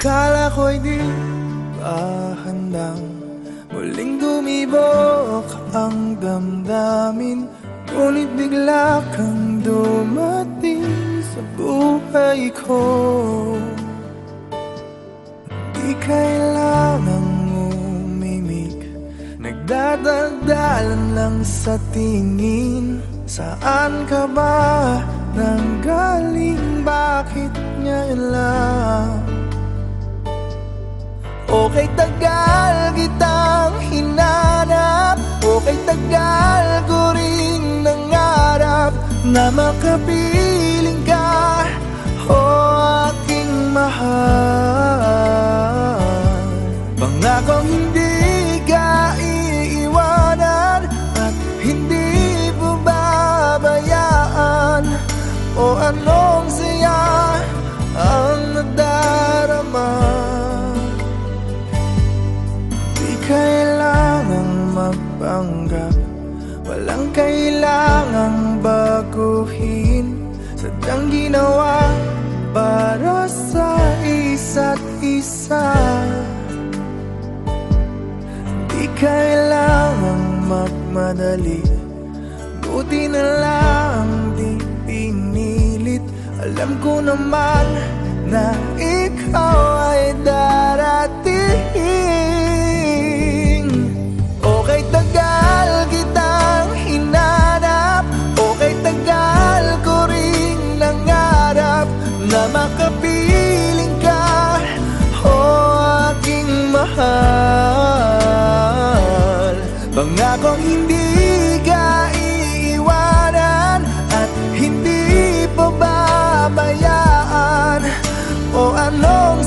Akala ko'y di ba handang muling dumibok ang damdamin, ngunit bigla kang dumating sa buhay ko. Di kailangang umimik, nagdadaldalan lang sa tingin. Saan ka ba nanggaling? Bakit ngayon lang? Okay, tagal kitang hinanap, okay, tagal ko ring nangarap na makapiling ka, o aking mahal. Pangakong hindi ka iiwanan at hindi mo babayaan, o anong saya ang nadarama. Kailangang magpanggap, walang kailangang baguhin, sadyang ginawa para sa isa't isa. Di kailangang magmadali, buti na lang di pinilit. Alam ko naman na ikaw ay darating. Okay, tagal kitang hinanap, okay, tagal ko ring nangarap na makapiling ka, o aking mahal. Pangakong hindi ka iiwanan at hindi pa babayaan, o anong